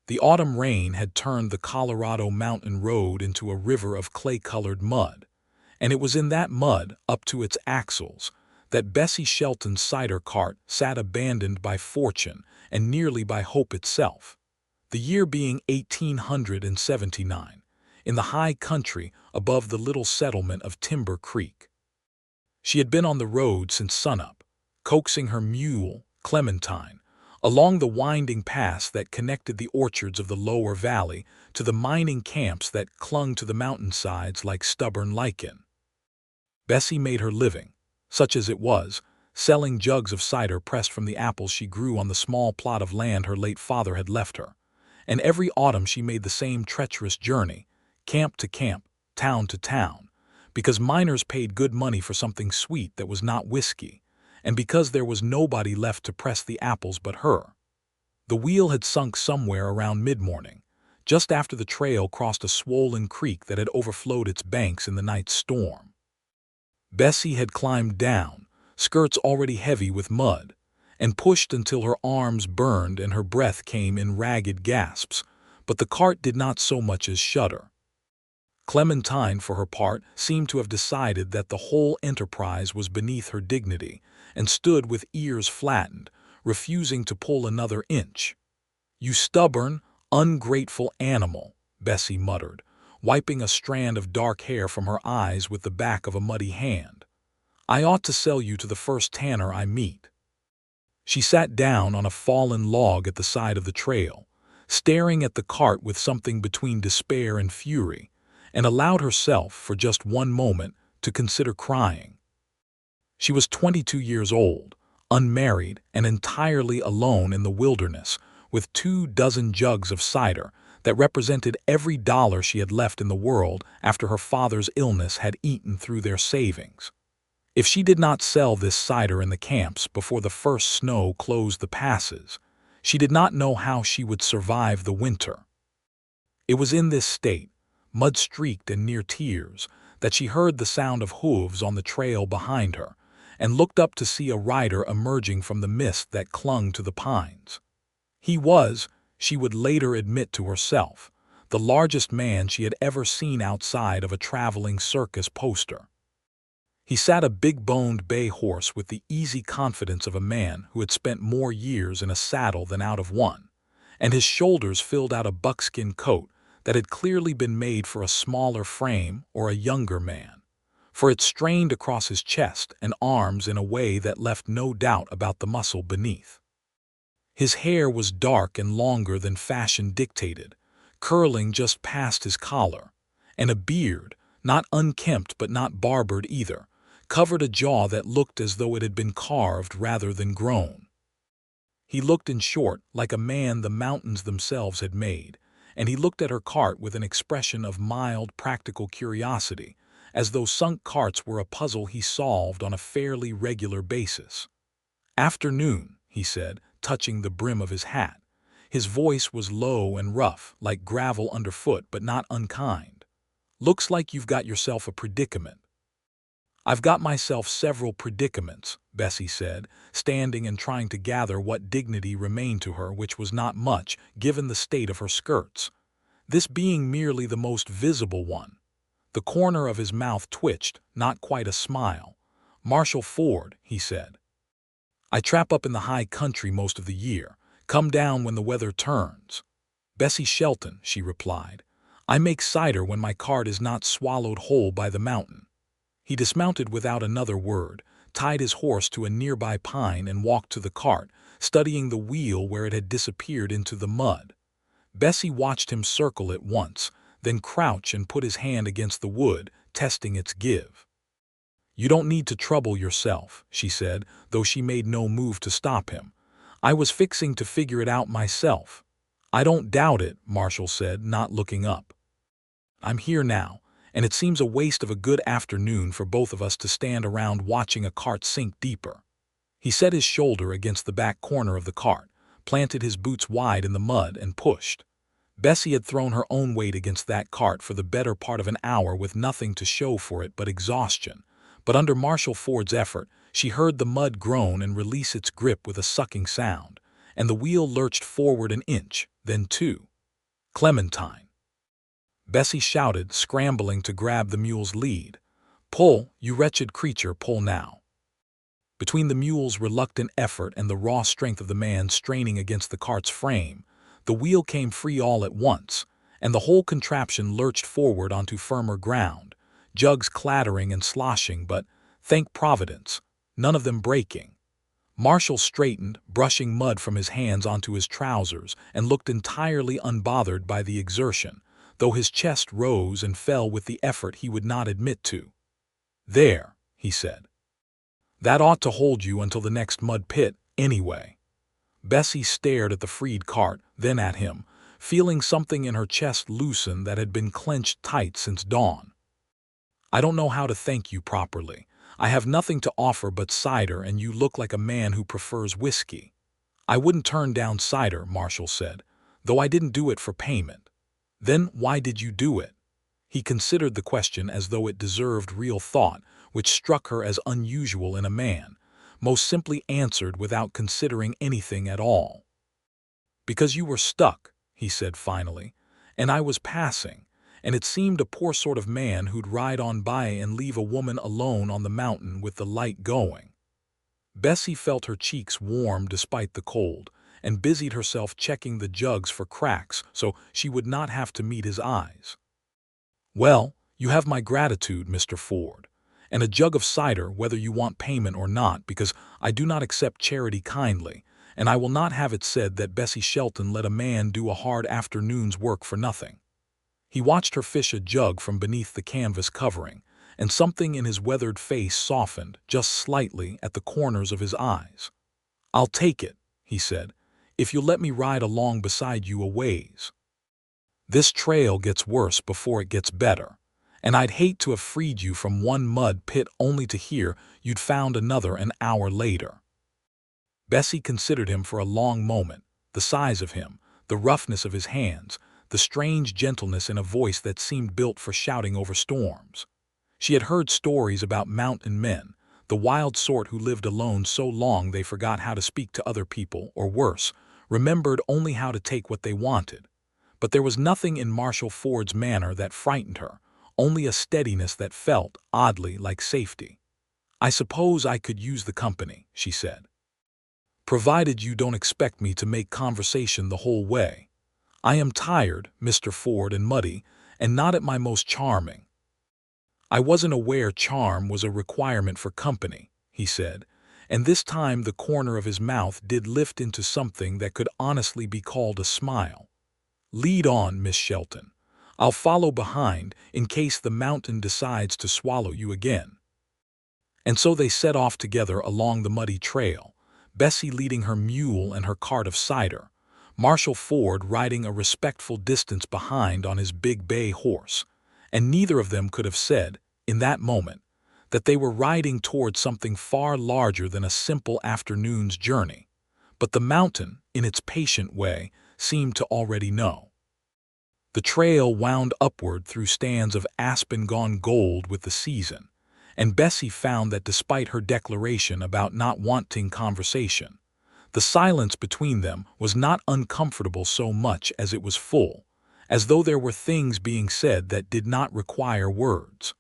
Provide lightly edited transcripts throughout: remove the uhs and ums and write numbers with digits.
The autumn rain had turned the Colorado mountain road into a river of clay-colored mud, and it was in that mud, up to its axles, that Bessie Shelton's cider cart sat abandoned by fortune and nearly by hope itself. The year being 1879, in the high country above the little settlement of Timber Creek. She had been on the road since sunup, coaxing her mule, Clementine, along the winding paths that connected the orchards of the lower valley to the mining camps that clung to the mountainsides like stubborn lichen. Bessie made her living, such as it was, selling jugs of cider pressed from the apples she grew on the small plot of land her late father had left her, and every autumn she made the same treacherous journey, camp to camp, town to town, because miners paid good money for something sweet that was not whiskey, and because there was nobody left to press the apples but her. The wheel had sunk somewhere around mid-morning, just after the trail crossed a swollen creek that had overflowed its banks in the night's storm. Bessie had climbed down, skirts already heavy with mud, and pushed until her arms burned and her breath came in ragged gasps, but the cart did not so much as shudder. Clementine, for her part, seemed to have decided that the whole enterprise was beneath her dignity, and stood with ears flattened, refusing to pull another inch. "You stubborn, ungrateful animal," Bessie muttered, wiping a strand of dark hair from her eyes with the back of a muddy hand. "I ought to sell you to the first tanner I meet." She sat down on a fallen log at the side of the trail, staring at the cart with something between despair and fury, and allowed herself, for just one moment, to consider crying. She was 22 years old, unmarried and entirely alone in the wilderness, with 24 jugs of cider that represented every dollar she had left in the world after her father's illness had eaten through their savings. If she did not sell this cider in the camps before the first snow closed the passes, she did not know how she would survive the winter. It was in this state, mud-streaked and near tears, that she heard the sound of hooves on the trail behind her, and looked up to see a rider emerging from the mist that clung to the pines. He was, she would later admit to herself, the largest man she had ever seen outside of a traveling circus poster. He sat a big-boned bay horse with the easy confidence of a man who had spent more years in a saddle than out of one, and his shoulders filled out a buckskin coat that had clearly been made for a smaller frame or a younger man, for it strained across his chest and arms in a way that left no doubt about the muscle beneath. His hair was dark and longer than fashion dictated, curling just past his collar, and a beard, not unkempt but not barbered either, covered a jaw that looked as though it had been carved rather than grown. He looked, in short, like a man the mountains themselves had made, and he looked at her cart with an expression of mild, practical curiosity, as though sunk carts were a puzzle he solved on a fairly regular basis. "Afternoon," he said, touching the brim of his hat. His voice was low and rough, like gravel underfoot, but not unkind. "Looks like you've got yourself a predicament." "I've got myself several predicaments," Bessie said, standing and trying to gather what dignity remained to her, which was not much, given the state of her skirts, this being merely the most visible one. The corner of his mouth twitched, not quite a smile. "Marshall Ford," he said. "I trap up in the high country most of the year, come down when the weather turns." "Bessie Shelton," she replied. "I make cider when my cart is not swallowed whole by the mountain." He dismounted without another word, tied his horse to a nearby pine and walked to the cart, studying the wheel where it had disappeared into the mud. Bessie watched him circle it once, then crouch and put his hand against the wood, testing its give. "You don't need to trouble yourself," she said, though she made no move to stop him. "I was fixing to figure it out myself." "I don't doubt it," Marshall said, not looking up. "I'm here now, and it seems a waste of a good afternoon for both of us to stand around watching a cart sink deeper." He set his shoulder against the back corner of the cart, planted his boots wide in the mud, and pushed. Bessie had thrown her own weight against that cart for the better part of an hour with nothing to show for it but exhaustion, but under Marshall Ford's effort, she heard the mud groan and release its grip with a sucking sound, and the wheel lurched forward an inch, then two. Clementine. Bessie shouted, scrambling to grab the mule's lead. Pull, you wretched creature, pull now. Between the mule's reluctant effort and the raw strength of the man straining against the cart's frame, the wheel came free all at once, and the whole contraption lurched forward onto firmer ground, jugs clattering and sloshing, but, thank Providence, none of them breaking. Marshall straightened, brushing mud from his hands onto his trousers, and looked entirely unbothered by the exertion, though his chest rose and fell with the effort he would not admit to. There, he said. That ought to hold you until the next mud pit, anyway. Bessie stared at the freed cart, then at him, feeling something in her chest loosen that had been clenched tight since dawn. I don't know how to thank you properly. I have nothing to offer but cider, and you look like a man who prefers whiskey. I wouldn't turn down cider, Marshall said, though I didn't do it for payment. Then why did you do it? He considered the question as though it deserved real thought, which struck her as unusual in a man, most simply answered without considering anything at all. Because you were stuck, he said finally, and I was passing, and it seemed a poor sort of man who'd ride on by and leave a woman alone on the mountain with the light going. Bessie felt her cheeks warm despite the cold, and busied herself checking the jugs for cracks so she would not have to meet his eyes. Well, you have my gratitude, Mr. Ford, and a jug of cider whether you want payment or not, because I do not accept charity kindly, and I will not have it said that Bessie Shelton let a man do a hard afternoon's work for nothing. He watched her fish a jug from beneath the canvas covering, and something in his weathered face softened just slightly at the corners of his eyes. I'll take it, he said, if you'll let me ride along beside you a ways. This trail gets worse before it gets better, and I'd hate to have freed you from one mud pit only to hear you'd found another an hour later. Bessie considered him for a long moment, the size of him, the roughness of his hands, the strange gentleness in a voice that seemed built for shouting over storms. She had heard stories about mountain men, the wild sort who lived alone so long they forgot how to speak to other people, or worse, remembered only how to take what they wanted. But there was nothing in Marshall Ford's manner that frightened her, only a steadiness that felt, oddly, like safety. I suppose I could use the company, she said. Provided you don't expect me to make conversation the whole way. I am tired, Mr. Ford, and muddy, and not at my most charming. I wasn't aware charm was a requirement for company, he said, and this time the corner of his mouth did lift into something that could honestly be called a smile. Lead on, Miss Shelton. I'll follow behind in case the mountain decides to swallow you again. And so they set off together along the muddy trail, Bessie leading her mule and her cart of cider, Marshall Ford riding a respectful distance behind on his big bay horse, and neither of them could have said, in that moment, that they were riding toward something far larger than a simple afternoon's journey. But the mountain, in its patient way, seemed to already know. The trail wound upward through stands of aspen gone gold with the season, and Bessie found that despite her declaration about not wanting conversation, the silence between them was not uncomfortable so much as it was full, as though there were things being said that did not require words.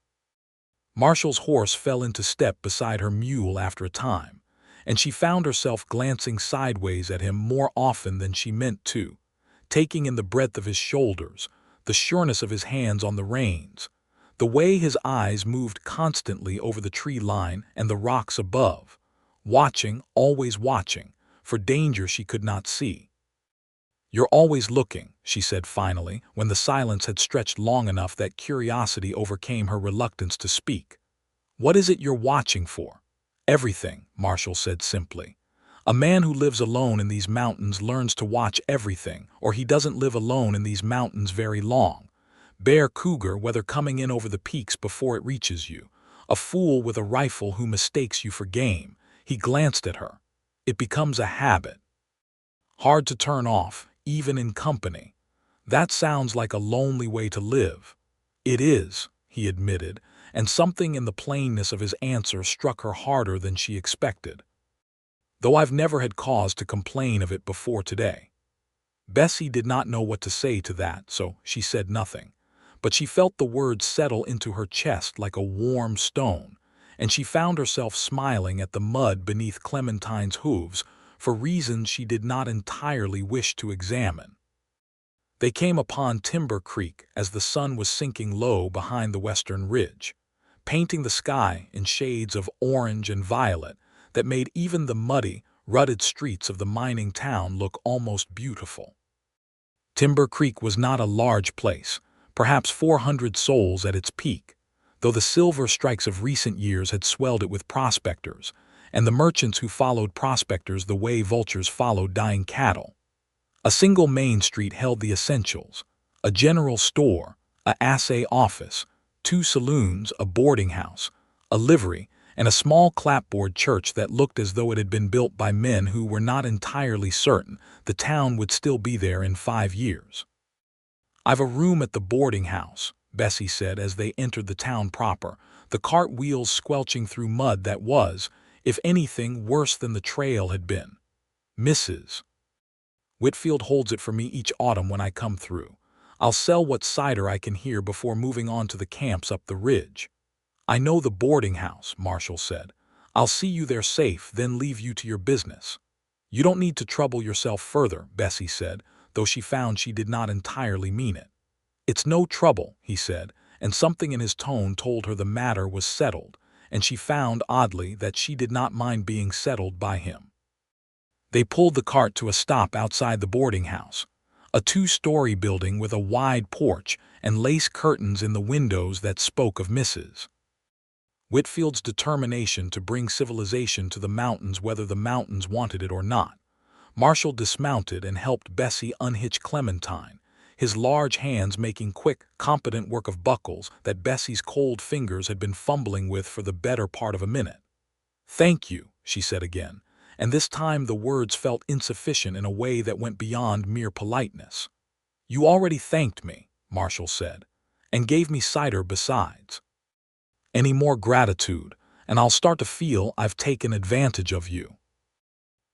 Marshall's horse fell into step beside her mule after a time, and she found herself glancing sideways at him more often than she meant to, taking in the breadth of his shoulders, the sureness of his hands on the reins, the way his eyes moved constantly over the tree line and the rocks above, watching, always watching, for danger she could not see. You're always looking, she said finally, when the silence had stretched long enough that curiosity overcame her reluctance to speak. What is it you're watching for? Everything, Marshall said simply. A man who lives alone in these mountains learns to watch everything, or he doesn't live alone in these mountains very long. Bear cougar, whether coming in over the peaks before it reaches you. A fool with a rifle who mistakes you for game. He glanced at her. It becomes a habit. Hard to turn off, even in company. That sounds like a lonely way to live. It is, he admitted, and something in the plainness of his answer struck her harder than she expected. Though I've never had cause to complain of it before today. Bessie did not know what to say to that, so she said nothing. But she felt the words settle into her chest like a warm stone, and she found herself smiling at the mud beneath Clementine's hooves for reasons she did not entirely wish to examine. They came upon Timber Creek as the sun was sinking low behind the western ridge, painting the sky in shades of orange and violet that made even the muddy, rutted streets of the mining town look almost beautiful. Timber Creek was not a large place, perhaps 400 souls at its peak, though the silver strikes of recent years had swelled it with prospectors, and the merchants who followed prospectors the way vultures followed dying cattle. A single main street held the essentials: a general store, a assay office, 2 saloons, a boarding house, a livery, and a small clapboard church that looked as though it had been built by men who were not entirely certain the town would still be there in 5 years. "I've a room at the boarding house," Bessie said as they entered the town proper, the cart wheels squelching through mud that was, if anything, worse than the trail had been. "Mrs. Whitfield holds it for me each autumn when I come through. I'll sell what cider I can here before moving on to the camps up the ridge." "I know the boarding house," Marshall said. "I'll see you there safe, then leave you to your business." "You don't need to trouble yourself further," Bessie said, though she found she did not entirely mean it. "It's no trouble," he said, and something in his tone told her the matter was settled, and she found, oddly, that she did not mind being settled by him. They pulled the cart to a stop outside the boarding house, a 2-story building with a wide porch and lace curtains in the windows that spoke of Mrs. Whitfield's determination to bring civilization to the mountains whether the mountains wanted it or not. Marshall dismounted and helped Bessie unhitch Clementine, his large hands making quick, competent work of buckles that Bessie's cold fingers had been fumbling with for the better part of a minute. "Thank you," she said again, and this time the words felt insufficient in a way that went beyond mere politeness. "You already thanked me," Marshall said, "and gave me cider besides. Any more gratitude, and I'll start to feel I've taken advantage of you."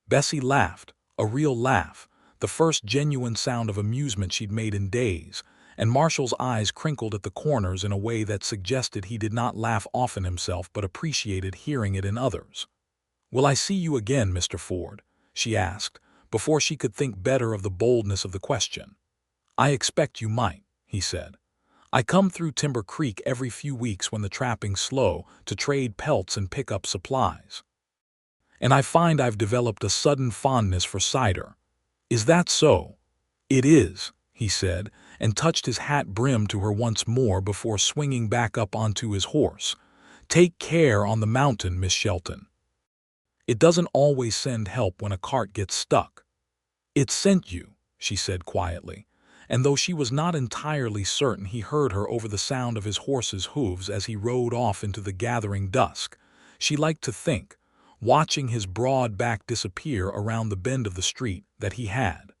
Bessie laughed, a real laugh, the first genuine sound of amusement she'd made in days, and Marshall's eyes crinkled at the corners in a way that suggested he did not laugh often himself but appreciated hearing it in others. "Will I see you again, Mr. Ford?" she asked, before she could think better of the boldness of the question. "I expect you might," he said. "I come through Timber Creek every few weeks when the trapping's slow to trade pelts and pick up supplies. And I find I've developed a sudden fondness for cider." "Is that so?" "It is," he said, and touched his hat brim to her once more before swinging back up onto his horse. "Take care on the mountain, Miss Shelton. It doesn't always send help when a cart gets stuck." "It sent you," she said quietly, and though she was not entirely certain he heard her over the sound of his horse's hooves as he rode off into the gathering dusk, she liked to think, watching his broad back disappear around the bend of the street, that he had.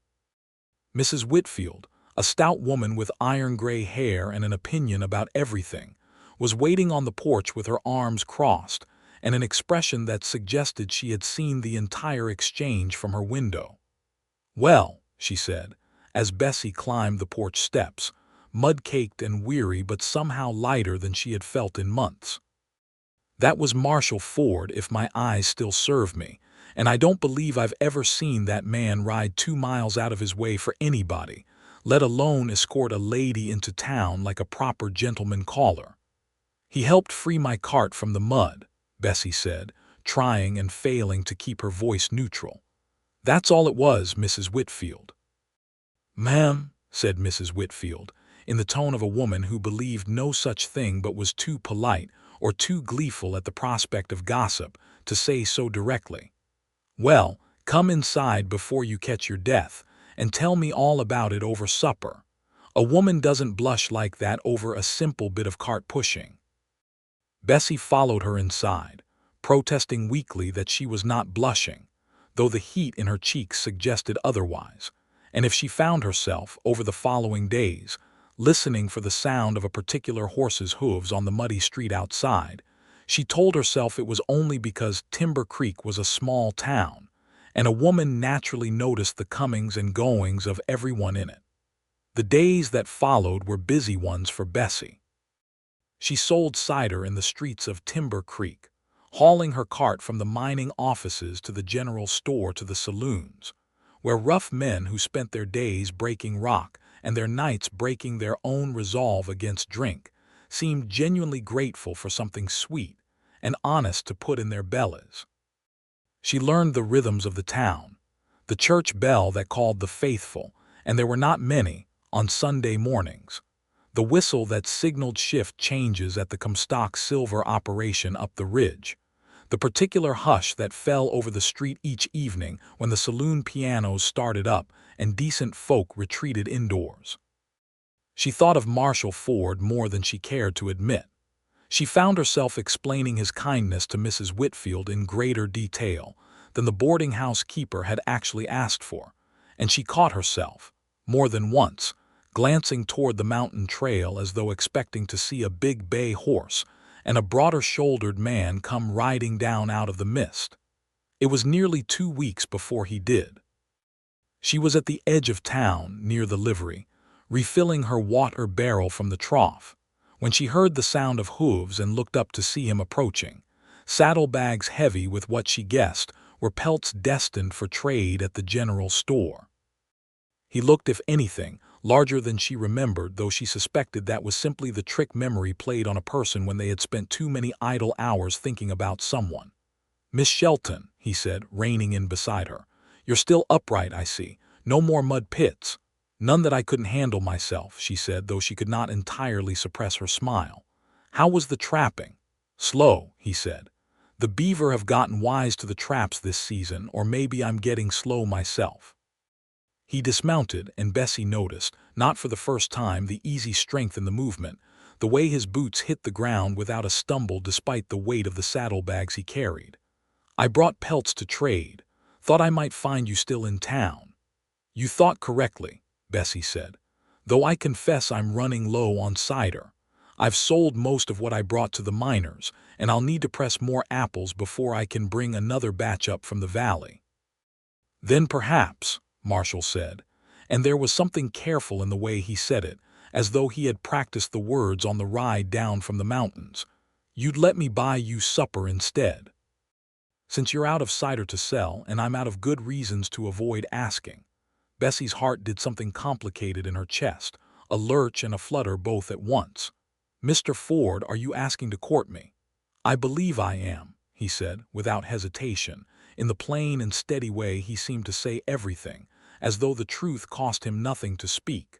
Mrs. Whitfield, a stout woman with iron-gray hair and an opinion about everything, was waiting on the porch with her arms crossed and an expression that suggested she had seen the entire exchange from her window. "Well," she said, as Bessie climbed the porch steps, mud-caked and weary but somehow lighter than she had felt in months. "That was Marshall Ford, if my eyes still serve me, and I don't believe I've ever seen that man ride 2 miles out of his way for anybody, let alone escort a lady into town like a proper gentleman caller. He helped free my cart from the mud," Bessie said, trying and failing to keep her voice neutral. "That's all it was, Mrs. Whitfield." "Ma'am," said Mrs. Whitfield, in the tone of a woman who believed no such thing but was too polite or too gleeful at the prospect of gossip to say so directly. "Well, come inside before you catch your death, and tell me all about it over supper. A woman doesn't blush like that over a simple bit of cart pushing." Bessie followed her inside, protesting weakly that she was not blushing, though the heat in her cheeks suggested otherwise, and if she found herself, over the following days, listening for the sound of a particular horse's hooves on the muddy street outside, she told herself it was only because Timber Creek was a small town, and a woman naturally noticed the comings and goings of everyone in it. The days that followed were busy ones for Bessie. She sold cider in the streets of Timber Creek, hauling her cart from the mining offices to the general store to the saloons, where rough men who spent their days breaking rock and their nights breaking their own resolve against drink seemed genuinely grateful for something sweet and honest to put in their bellies. She learned the rhythms of the town, the church bell that called the faithful, and there were not many, on Sunday mornings, the whistle that signaled shift changes at the Comstock Silver operation up the ridge, the particular hush that fell over the street each evening when the saloon pianos started up and decent folk retreated indoors. She thought of Marshall Ford more than she cared to admit. She found herself explaining his kindness to Mrs. Whitfield in greater detail than the boarding house keeper had actually asked for, and she caught herself, more than once, glancing toward the mountain trail as though expecting to see a big bay horse and a broader-shouldered man come riding down out of the mist. It was nearly 2 weeks before he did. She was at the edge of town, near the livery, refilling her water barrel from the trough, when she heard the sound of hooves and looked up to see him approaching, saddlebags heavy with what she guessed were pelts destined for trade at the general store. He looked, if anything, larger than she remembered, though she suspected that was simply the trick memory played on a person when they had spent too many idle hours thinking about someone. "Miss Shelton," he said, reining in beside her, "you're still upright, I see. No more mud pits." "None that I couldn't handle myself," she said, though she could not entirely suppress her smile. "How was the trapping?" "Slow," he said. "The beaver have gotten wise to the traps this season, or maybe I'm getting slow myself." He dismounted, and Bessie noticed, not for the first time, the easy strength in the movement, the way his boots hit the ground without a stumble despite the weight of the saddlebags he carried. "I brought pelts to trade. Thought I might find you still in town." "You thought correctly," Bessie said, "though I confess I'm running low on cider. I've sold most of what I brought to the miners, and I'll need to press more apples before I can bring another batch up from the valley." "Then perhaps," Marshall said, and there was something careful in the way he said it, as though he had practiced the words on the ride down from the mountains, "you'd let me buy you supper instead. Since you're out of cider to sell, and I'm out of good reasons to avoid asking." Bessie's heart did something complicated in her chest, a lurch and a flutter both at once. "Mr. Ford, are you asking to court me?" "I believe I am," he said, without hesitation, in the plain and steady way he seemed to say everything, as though the truth cost him nothing to speak.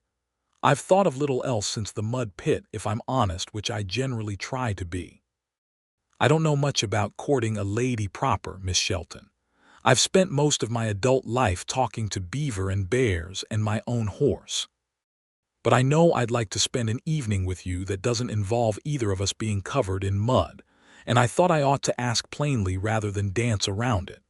"I've thought of little else since the mud pit, if I'm honest, which I generally try to be. I don't know much about courting a lady proper, Miss Shelton. I've spent most of my adult life talking to beaver and bears and my own horse. But I know I'd like to spend an evening with you that doesn't involve either of us being covered in mud, and I thought I ought to ask plainly rather than dance around it."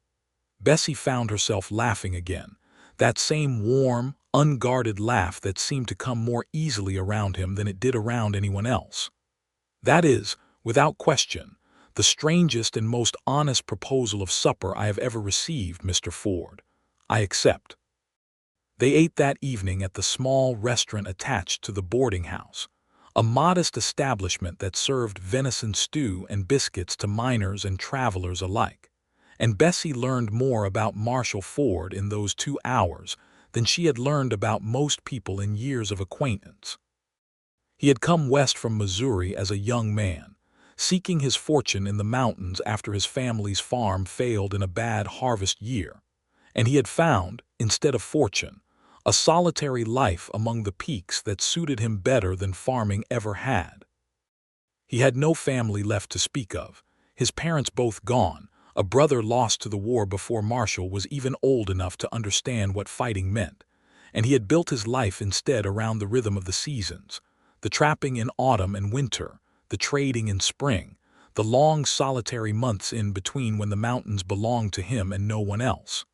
Bessie found herself laughing again, that same warm, unguarded laugh that seemed to come more easily around him than it did around anyone else. "That is, without question, the strangest and most honest proposal of supper I have ever received, Mr. Ford. I accept." They ate that evening at the small restaurant attached to the boarding house, a modest establishment that served venison stew and biscuits to miners and travelers alike, and Bessie learned more about Marshall Ford in those 2 hours than she had learned about most people in years of acquaintance. He had come west from Missouri as a young man, seeking his fortune in the mountains after his family's farm failed in a bad harvest year, and he had found, instead of fortune, a solitary life among the peaks that suited him better than farming ever had. He had no family left to speak of, his parents both gone, a brother lost to the war before Marshall was even old enough to understand what fighting meant, and he had built his life instead around the rhythm of the seasons, the trapping in autumn and winter, the trading in spring, the long solitary months in between when the mountains belonged to him and no one else.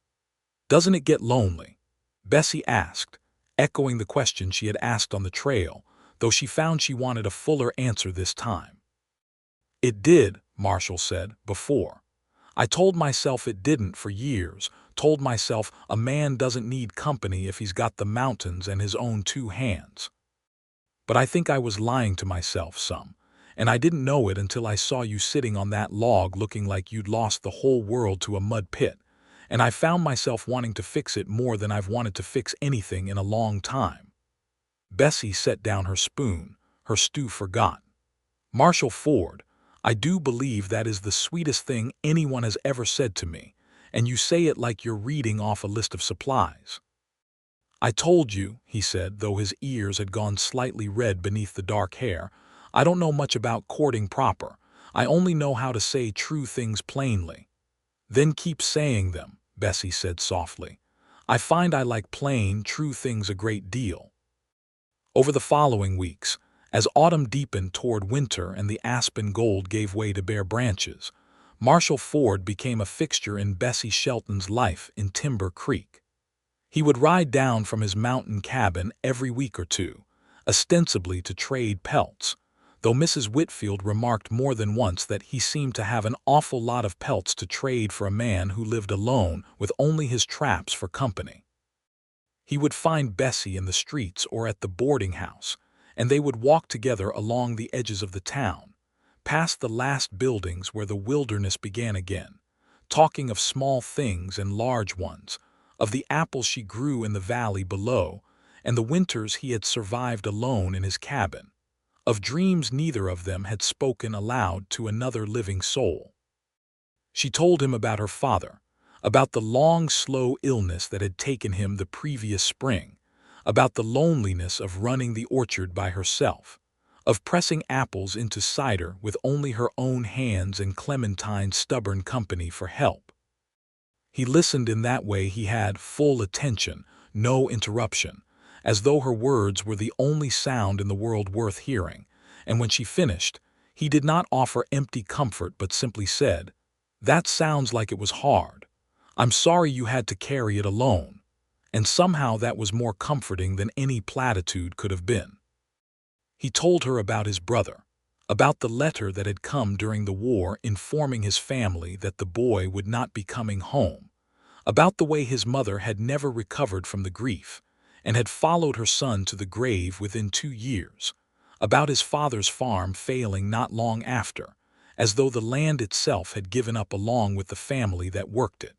"Doesn't it get lonely?" Bessie asked, echoing the question she had asked on the trail, though she found she wanted a fuller answer this time. "It did," Marshall said, "before. I told myself it didn't for years, told myself a man doesn't need company if he's got the mountains and his own two hands. But I think I was lying to myself some, and I didn't know it until I saw you sitting on that log looking like you'd lost the whole world to a mud pit, and I found myself wanting to fix it more than I've wanted to fix anything in a long time. Bessie set down her spoon, her stew forgotten. Marshall Ford, I do believe that is the sweetest thing anyone has ever said to me, and you say it like you're reading off a list of supplies. I told you, he said, though his ears had gone slightly red beneath the dark hair, I don't know much about courting proper. I only know how to say true things plainly. Then keep saying them, Bessie said softly. I find I like plain, true things a great deal. Over the following weeks, as autumn deepened toward winter and the aspen gold gave way to bare branches, Marshall Ford became a fixture in Bessie Shelton's life in Timber Creek. He would ride down from his mountain cabin every week or two, ostensibly to trade pelts, though Mrs. Whitfield remarked more than once that he seemed to have an awful lot of pelts to trade for a man who lived alone with only his traps for company. He would find Bessie in the streets or at the boarding house, and they would walk together along the edges of the town, past the last buildings where the wilderness began again, talking of small things and large ones, of the apples she grew in the valley below, and the winters he had survived alone in his cabin, of dreams neither of them had spoken aloud to another living soul. She told him about her father, about the long, slow illness that had taken him the previous spring, about the loneliness of running the orchard by herself, of pressing apples into cider with only her own hands and Clementine's stubborn company for help. He listened in that way he had full attention, no interruption, as though her words were the only sound in the world worth hearing, and when she finished, he did not offer empty comfort but simply said, "That sounds like it was hard. I'm sorry you had to carry it alone," and somehow that was more comforting than any platitude could have been. He told her about his brother, about the letter that had come during the war informing his family that the boy would not be coming home, about the way his mother had never recovered from the grief and had followed her son to the grave within 2 years, about his father's farm failing not long after, as though the land itself had given up along with the family that worked it.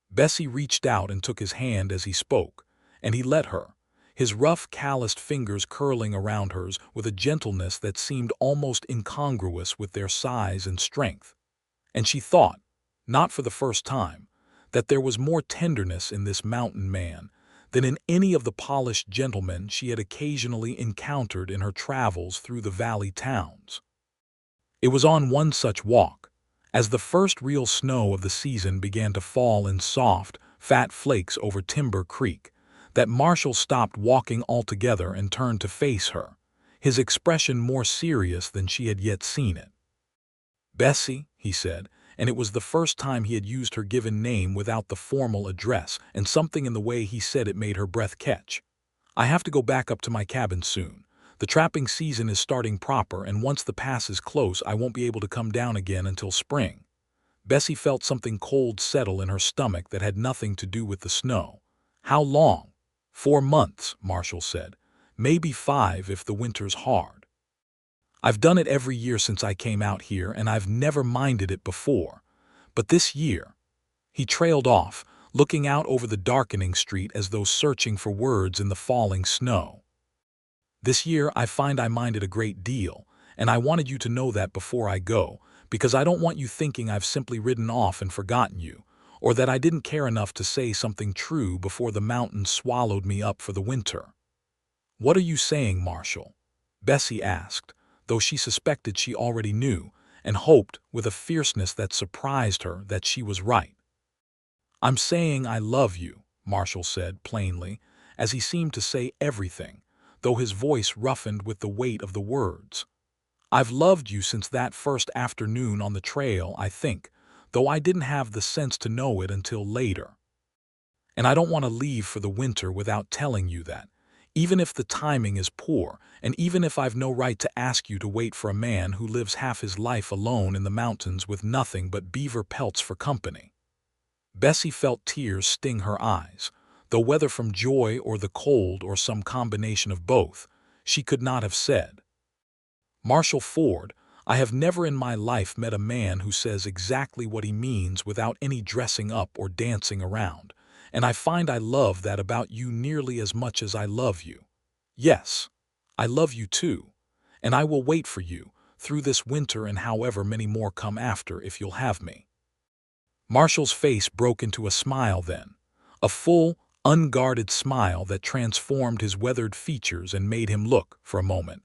Bessie reached out and took his hand as he spoke, and he let her, his rough, calloused fingers curling around hers with a gentleness that seemed almost incongruous with their size and strength. And she thought, not for the first time, that there was more tenderness in this mountain man than in any of the polished gentlemen she had occasionally encountered in her travels through the valley towns. It was on one such walk, as the first real snow of the season began to fall in soft, fat flakes over Timber Creek, that Marshall stopped walking altogether and turned to face her, his expression more serious than she had yet seen it. "Bessie," he said, and it was the first time he had used her given name without the formal address, and something in the way he said it made her breath catch. "I have to go back up to my cabin soon. The trapping season is starting proper, and once the pass is close, I won't be able to come down again until spring." Bessie felt something cold settle in her stomach that had nothing to do with the snow. "How long?" 4 months, Marshall said. "Maybe 5 if the winter's hard. I've done it every year since I came out here, and I've never minded it before. But this year—" He trailed off, looking out over the darkening street as though searching for words in the falling snow. "This year I find I minded a great deal, and I wanted you to know that before I go, because I don't want you thinking I've simply ridden off and forgotten you, or that I didn't care enough to say something true before the mountains swallowed me up for the winter." "What are you saying, Marshall?" Bessie asked, though she suspected she already knew, and hoped, with a fierceness that surprised her, that she was right. "I'm saying I love you," Marshall said plainly, as he seemed to say everything, though his voice roughened with the weight of the words. "I've loved you since that first afternoon on the trail, I think, though I didn't have the sense to know it until later. And I don't want to leave for the winter without telling you that, even if the timing is poor, and even if I've no right to ask you to wait for a man who lives half his life alone in the mountains with nothing but beaver pelts for company." Bessie felt tears sting her eyes, though whether from joy or the cold or some combination of both, she could not have said. Marshall Ford, I have never in my life met a man who says exactly what he means without any dressing up or dancing around, and I find I love that about you nearly as much as I love you. Yes, I love you too, and I will wait for you, through this winter and however many more come after if you'll have me. Marshall's face broke into a smile then, a full, unguarded smile that transformed his weathered features and made him look, for a moment,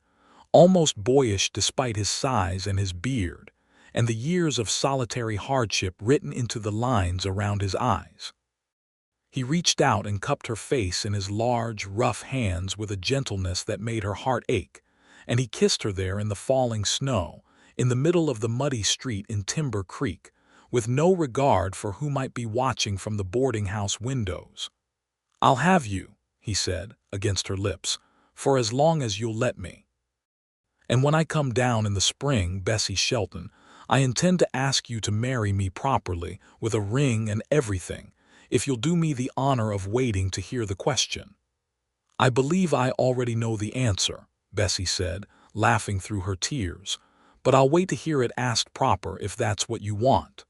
almost boyish despite his size and his beard, and the years of solitary hardship written into the lines around his eyes. He reached out and cupped her face in his large, rough hands with a gentleness that made her heart ache, and he kissed her there in the falling snow, in the middle of the muddy street in Timber Creek, with no regard for who might be watching from the boarding-house windows. "I'll have you," he said, against her lips, "for as long as you'll let me. And when I come down in the spring, Bessie Shelton, I intend to ask you to marry me properly, with a ring and everything, if you'll do me the honor of waiting to hear the question." "I believe I already know the answer," Bessie said, laughing through her tears, "but I'll wait to hear it asked proper if that's what you want."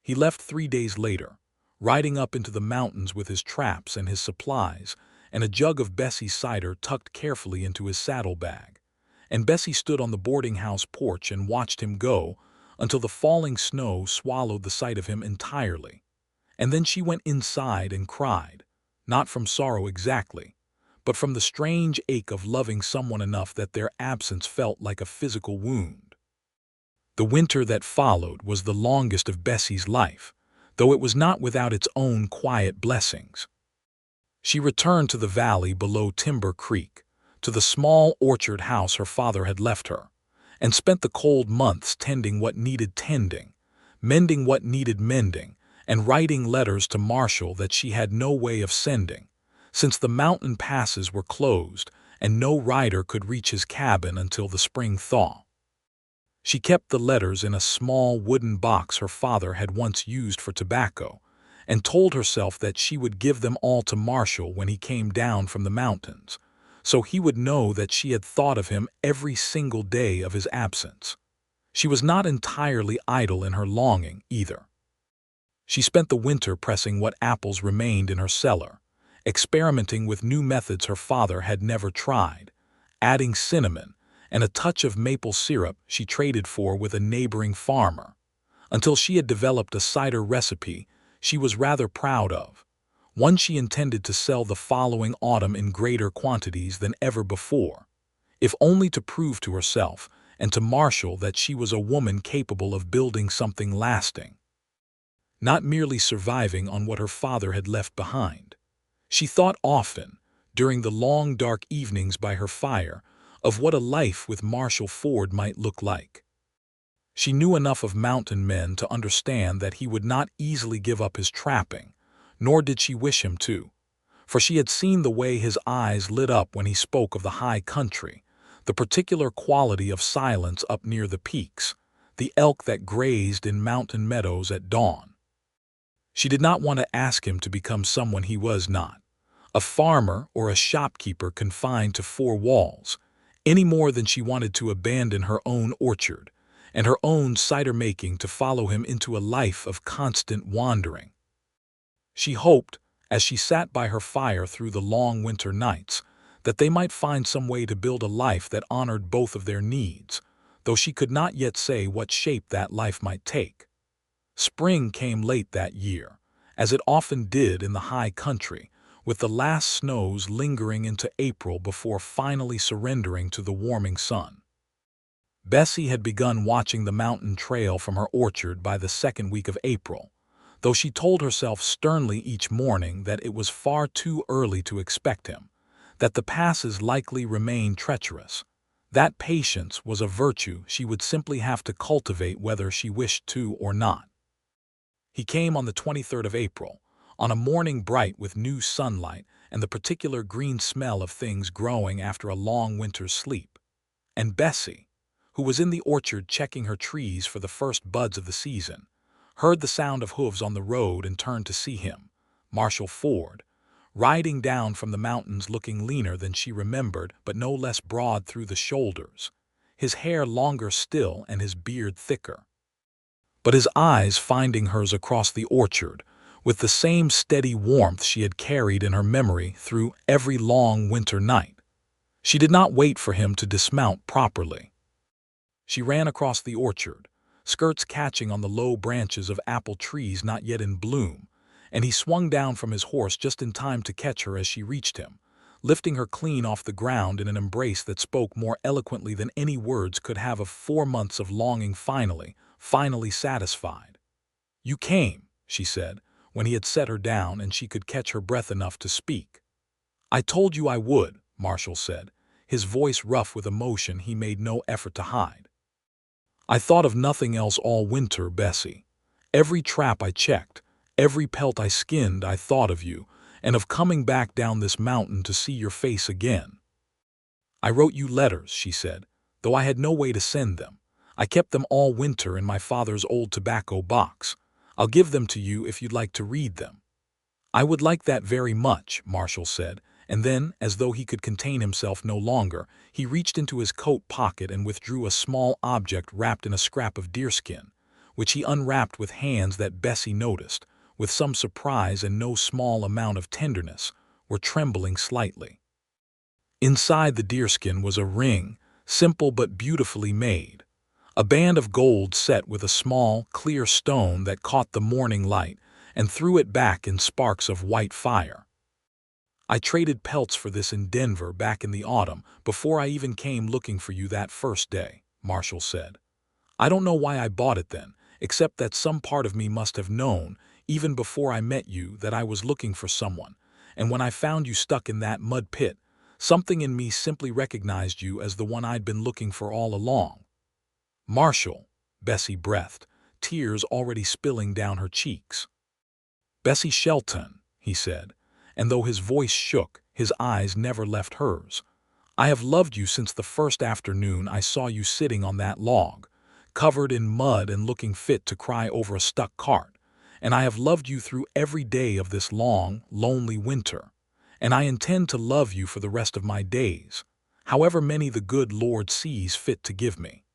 He left 3 days later, riding up into the mountains with his traps and his supplies, and a jug of Bessie's cider tucked carefully into his saddlebag. And Bessie stood on the boarding-house porch and watched him go until the falling snow swallowed the sight of him entirely. And then she went inside and cried, not from sorrow exactly, but from the strange ache of loving someone enough that their absence felt like a physical wound. The winter that followed was the longest of Bessie's life, though it was not without its own quiet blessings. She returned to the valley below Timber Creek, to the small orchard house her father had left her, and spent the cold months tending what needed tending, mending what needed mending, and writing letters to Marshall that she had no way of sending, since the mountain passes were closed and no rider could reach his cabin until the spring thaw. She kept the letters in a small wooden box her father had once used for tobacco, and told herself that she would give them all to Marshall when he came down from the mountains, so he would know that she had thought of him every single day of his absence. She was not entirely idle in her longing, either. She spent the winter pressing what apples remained in her cellar, experimenting with new methods her father had never tried, adding cinnamon and a touch of maple syrup she traded for with a neighboring farmer, until she had developed a cider recipe she was rather proud of, one she intended to sell the following autumn in greater quantities than ever before, if only to prove to herself and to Marshall that she was a woman capable of building something lasting, not merely surviving on what her father had left behind. She thought often, during the long dark evenings by her fire, of what a life with Marshall Ford might look like. She knew enough of mountain men to understand that he would not easily give up his trapping, nor did she wish him to, for she had seen the way his eyes lit up when he spoke of the high country, the particular quality of silence up near the peaks, the elk that grazed in mountain meadows at dawn. She did not want to ask him to become someone he was not, a farmer or a shopkeeper confined to 4 walls, any more than she wanted to abandon her own orchard and her own cider-making to follow him into a life of constant wandering. She hoped, as she sat by her fire through the long winter nights, that they might find some way to build a life that honored both of their needs, though she could not yet say what shape that life might take. Spring came late that year, as it often did in the high country, with the last snows lingering into April before finally surrendering to the warming sun. Bessie had begun watching the mountain trail from her orchard by the 2nd week of April, though she told herself sternly each morning that it was far too early to expect him, that the passes likely remained treacherous. That patience was a virtue she would simply have to cultivate whether she wished to or not. He came on the 23rd of April, on a morning bright with new sunlight and the particular green smell of things growing after a long winter's sleep. And Bessie, who was in the orchard checking her trees for the first buds of the season, heard the sound of hooves on the road and turned to see him, Marshall Ford, riding down from the mountains looking leaner than she remembered but no less broad through the shoulders, his hair longer still and his beard thicker. But his eyes finding hers across the orchard, with the same steady warmth she had carried in her memory through every long winter night. She did not wait for him to dismount properly. She ran across the orchard, skirts catching on the low branches of apple trees not yet in bloom, and he swung down from his horse just in time to catch her as she reached him, lifting her clean off the ground in an embrace that spoke more eloquently than any words could have of 4 months of longing finally satisfied. "You came," she said, when he had set her down and she could catch her breath enough to speak. "I told you I would," Marshall said, his voice rough with emotion he made no effort to hide. "I thought of nothing else all winter, Bessie. Every trap I checked, every pelt I skinned, I thought of you, and of coming back down this mountain to see your face again. I wrote you letters," she said, "though I had no way to send them. I kept them all winter in my father's old tobacco box. I'll give them to you if you'd like to read them." "I would like that very much," Marshall said, and then, as though he could contain himself no longer, he reached into his coat pocket and withdrew a small object wrapped in a scrap of deerskin, which he unwrapped with hands that Bessie noticed, with some surprise and no small amount of tenderness, were trembling slightly. Inside the deerskin was a ring, simple but beautifully made, a band of gold set with a small, clear stone that caught the morning light and threw it back in sparks of white fire. "I traded pelts for this in Denver back in the autumn, before I even came looking for you that first day," Marshall said. "I don't know why I bought it then, except that some part of me must have known, even before I met you, that I was looking for someone, and when I found you stuck in that mud pit, something in me simply recognized you as the one I'd been looking for all along." "Marshall," Bessie breathed, tears already spilling down her cheeks. "Bessie Shelton," he said, and though his voice shook, his eyes never left hers. "I have loved you since the first afternoon I saw you sitting on that log, covered in mud and looking fit to cry over a stuck cart, and I have loved you through every day of this long, lonely winter, and I intend to love you for the rest of my days, however many the good Lord sees fit to give me.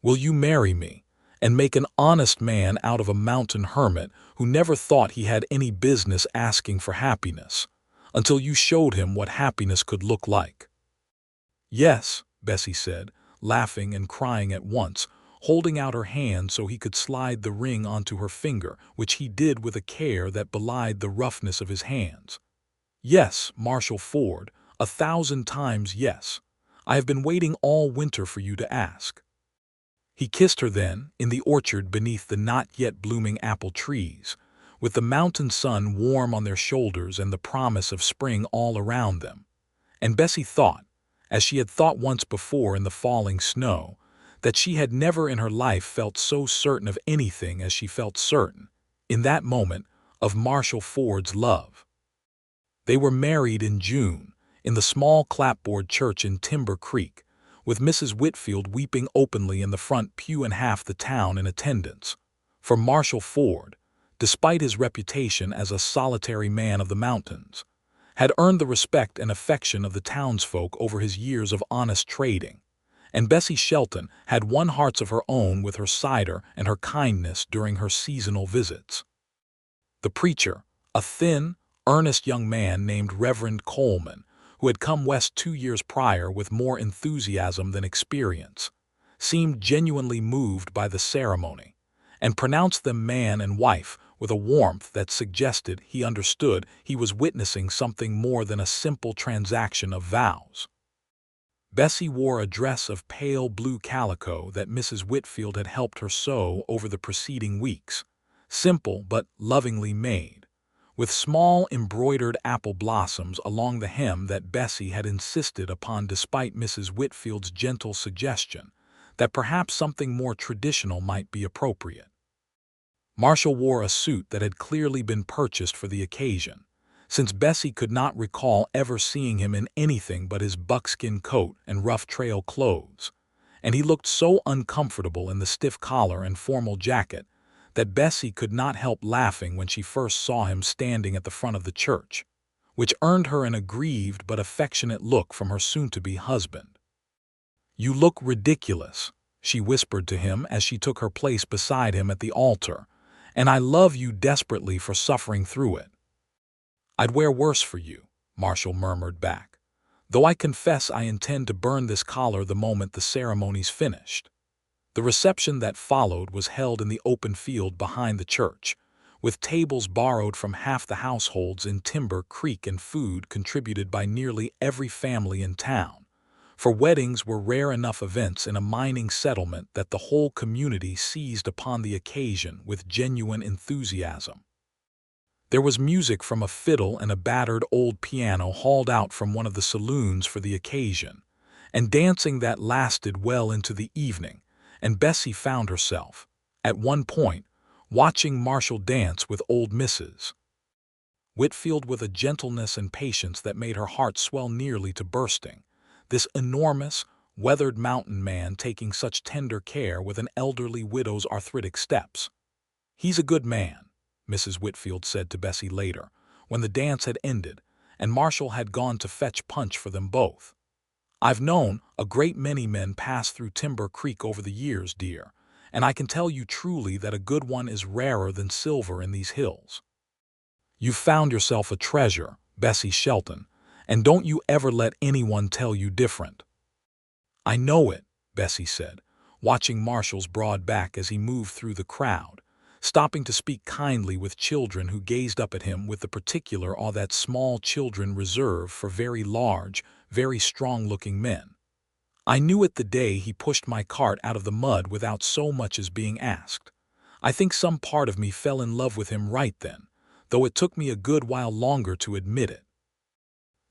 Will you marry me, and make an honest man out of a mountain hermit who never thought he had any business asking for happiness, until you showed him what happiness could look like?" "Yes," Bessie said, laughing and crying at once, holding out her hand so he could slide the ring onto her finger, which he did with a care that belied the roughness of his hands. "Yes, Marshall Ford, 1,000 times yes. I have been waiting all winter for you to ask." He kissed her then, in the orchard beneath the not yet blooming apple trees, with the mountain sun warm on their shoulders and the promise of spring all around them. And Bessie thought, as she had thought once before in the falling snow, that she had never in her life felt so certain of anything as she felt certain, in that moment, of Marshall Ford's love. They were married in June, in the small clapboard church in Timber Creek, with Mrs. Whitfield weeping openly in the front pew and half the town in attendance. For Marshall Ford, despite his reputation as a solitary man of the mountains, had earned the respect and affection of the townsfolk over his years of honest trading, and Bessie Shelton had won hearts of her own with her cider and her kindness during her seasonal visits. The preacher, a thin, earnest young man named Reverend Coleman, who had come west 2 years prior with more enthusiasm than experience, seemed genuinely moved by the ceremony, and pronounced them man and wife with a warmth that suggested he understood he was witnessing something more than a simple transaction of vows. Bessie wore a dress of pale blue calico that Mrs. Whitfield had helped her sew over the preceding weeks, simple but lovingly made, with small embroidered apple blossoms along the hem that Bessie had insisted upon despite Mrs. Whitfield's gentle suggestion that perhaps something more traditional might be appropriate. Marshall wore a suit that had clearly been purchased for the occasion, since Bessie could not recall ever seeing him in anything but his buckskin coat and rough trail clothes, and he looked so uncomfortable in the stiff collar and formal jacket that Bessie could not help laughing when she first saw him standing at the front of the church, which earned her an aggrieved but affectionate look from her soon-to-be husband. "You look ridiculous," she whispered to him as she took her place beside him at the altar, "and I love you desperately for suffering through it." "I'd wear worse for you," Marshall murmured back, "though I confess I intend to burn this collar the moment the ceremony's finished." The reception that followed was held in the open field behind the church, with tables borrowed from half the households in Timber Creek and food contributed by nearly every family in town, for weddings were rare enough events in a mining settlement that the whole community seized upon the occasion with genuine enthusiasm. There was music from a fiddle and a battered old piano hauled out from one of the saloons for the occasion, and dancing that lasted well into the evening, and Bessie found herself, at one point, watching Marshall dance with old Mrs. Whitfield with a gentleness and patience that made her heart swell nearly to bursting, this enormous, weathered mountain man taking such tender care with an elderly widow's arthritic steps. "He's a good man," Mrs. Whitfield said to Bessie later, when the dance had ended and Marshall had gone to fetch punch for them both. "I've known a great many men pass through Timber Creek over the years, dear, and I can tell you truly that a good one is rarer than silver in these hills. You've found yourself a treasure, Bessie Shelton, and don't you ever let anyone tell you different." "I know it," Bessie said, watching Marshall's broad back as he moved through the crowd, stopping to speak kindly with children who gazed up at him with the particular awe that small children reserve for very large, very strong-looking men. "I knew it the day he pushed my cart out of the mud without so much as being asked. I think some part of me fell in love with him right then, though it took me a good while longer to admit it."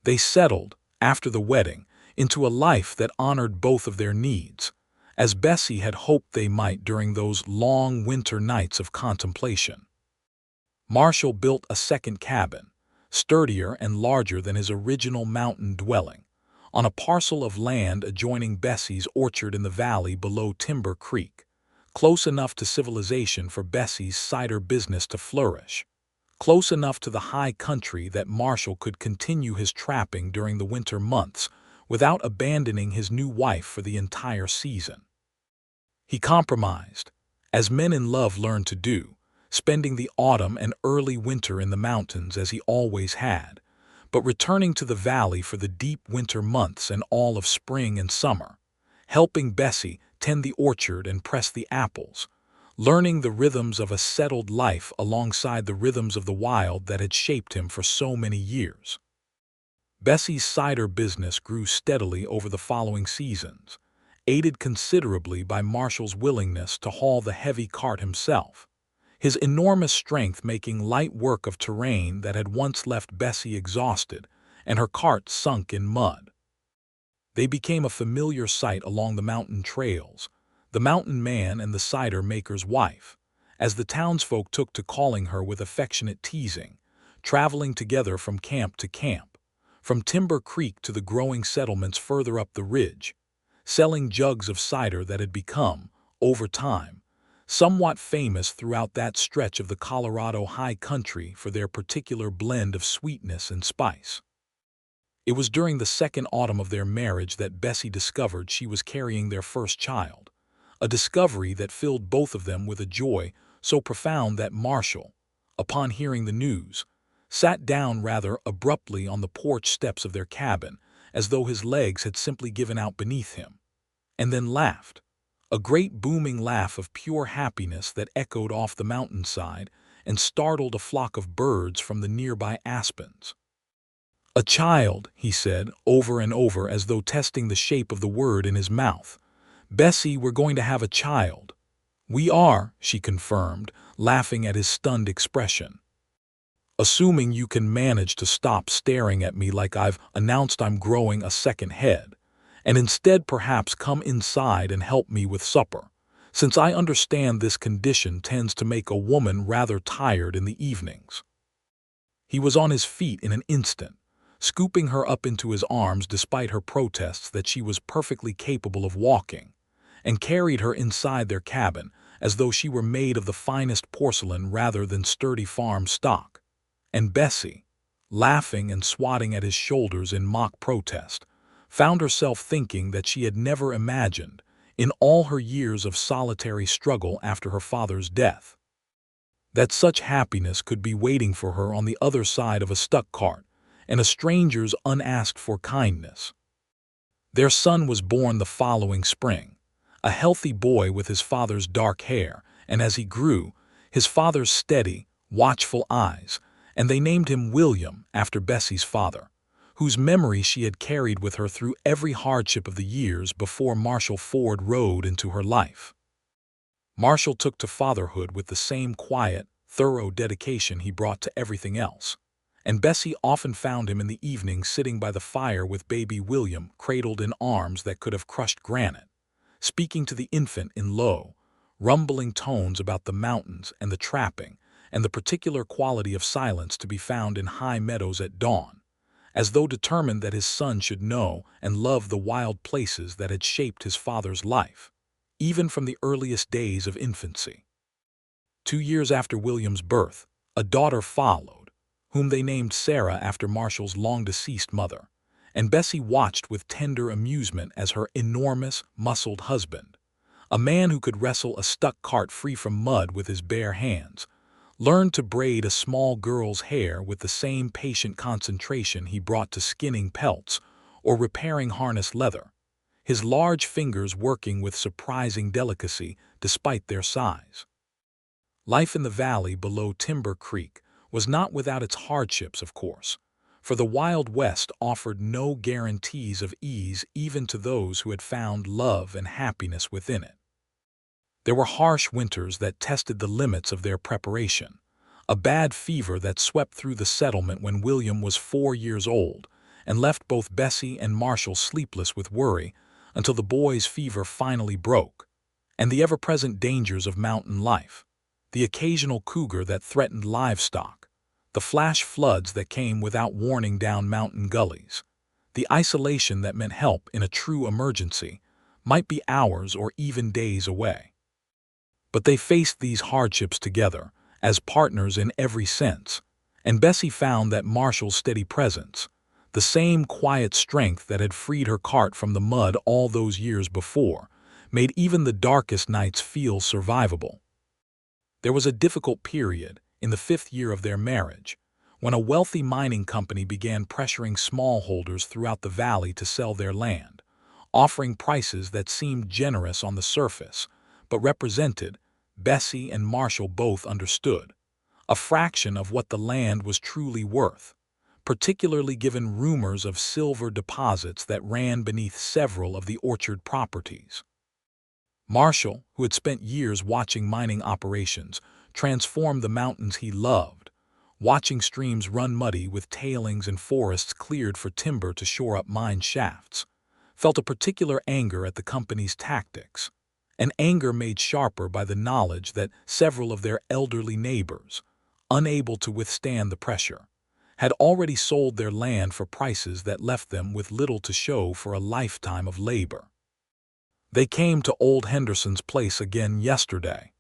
They settled, after the wedding, into a life that honored both of their needs, as Bessie had hoped they might during those long winter nights of contemplation. Marshall built a second cabin, sturdier and larger than his original mountain dwelling, on a parcel of land adjoining Bessie's orchard in the valley below Timber Creek, close enough to civilization for Bessie's cider business to flourish, close enough to the high country that Marshall could continue his trapping during the winter months without abandoning his new wife for the entire season. He compromised, as men in love learn to do, spending the autumn and early winter in the mountains as he always had, but returning to the valley for the deep winter months and all of spring and summer, helping Bessie tend the orchard and press the apples, learning the rhythms of a settled life alongside the rhythms of the wild that had shaped him for so many years. Bessie's cider business grew steadily over the following seasons, aided considerably by Marshall's willingness to haul the heavy cart himself, his enormous strength making light work of terrain that had once left Bessie exhausted and her cart sunk in mud. They became a familiar sight along the mountain trails, the mountain man and the cider maker's wife, as the townsfolk took to calling her with affectionate teasing, traveling together from camp to camp, from Timber Creek to the growing settlements further up the ridge, selling jugs of cider that had become, over time, somewhat famous throughout that stretch of the Colorado high country for their particular blend of sweetness and spice. It was during the second autumn of their marriage that Bessie discovered she was carrying their first child, a discovery that filled both of them with a joy so profound that Marshall, upon hearing the news, sat down rather abruptly on the porch steps of their cabin as though his legs had simply given out beneath him, and then laughed, a great booming laugh of pure happiness that echoed off the mountainside and startled a flock of birds from the nearby aspens. "A child," he said, over and over as though testing the shape of the word in his mouth. "Bessie, we're going to have a child." "We are," she confirmed, laughing at his stunned expression. "Assuming you can manage to stop staring at me like I've announced I'm growing a second head, and instead perhaps come inside and help me with supper, since I understand this condition tends to make a woman rather tired in the evenings." He was on his feet in an instant, scooping her up into his arms despite her protests that she was perfectly capable of walking, and carried her inside their cabin as though she were made of the finest porcelain rather than sturdy farm stock. And Bessie, laughing and swatting at his shoulders in mock protest, found herself thinking that she had never imagined, in all her years of solitary struggle after her father's death, that such happiness could be waiting for her on the other side of a stuck cart and a stranger's unasked-for kindness. Their son was born the following spring, a healthy boy with his father's dark hair, and as he grew, his father's steady, watchful eyes, and they named him William after Bessie's father, whose memory she had carried with her through every hardship of the years before Marshall Ford rode into her life. Marshall took to fatherhood with the same quiet, thorough dedication he brought to everything else, and Bessie often found him in the evening sitting by the fire with baby William cradled in arms that could have crushed granite, speaking to the infant in low, rumbling tones about the mountains and the trapping and the particular quality of silence to be found in high meadows at dawn, as though determined that his son should know and love the wild places that had shaped his father's life, even from the earliest days of infancy. 2 years after William's birth, a daughter followed, whom they named Sarah after Marshall's long-deceased mother, and Bessie watched with tender amusement as her enormous, muscled husband, a man who could wrestle a stuck cart free from mud with his bare hands, learned to braid a small girl's hair with the same patient concentration he brought to skinning pelts or repairing harness leather, his large fingers working with surprising delicacy despite their size. Life in the valley below Timber Creek was not without its hardships, of course, for the Wild West offered no guarantees of ease even to those who had found love and happiness within it. There were harsh winters that tested the limits of their preparation, a bad fever that swept through the settlement when William was 4 years old and left both Bessie and Marshall sleepless with worry until the boy's fever finally broke, and the ever-present dangers of mountain life, the occasional cougar that threatened livestock, the flash floods that came without warning down mountain gullies, the isolation that meant help in a true emergency might be hours or even days away. But they faced these hardships together, as partners in every sense, and Bessie found that Marshall's steady presence, the same quiet strength that had freed her cart from the mud all those years before, made even the darkest nights feel survivable. There was a difficult period, in the 5th year of their marriage, when a wealthy mining company began pressuring smallholders throughout the valley to sell their land, offering prices that seemed generous on the surface, but represented, Bessie and Marshall both understood, a fraction of what the land was truly worth, particularly given rumors of silver deposits that ran beneath several of the orchard properties. Marshall, who had spent years watching mining operations, transformed the mountains he loved, watching streams run muddy with tailings and forests cleared for timber to shore up mine shafts, felt a particular anger at the company's tactics, an anger made sharper by the knowledge that several of their elderly neighbors, unable to withstand the pressure, had already sold their land for prices that left them with little to show for a lifetime of labor. "They came to old Henderson's place again yesterday,"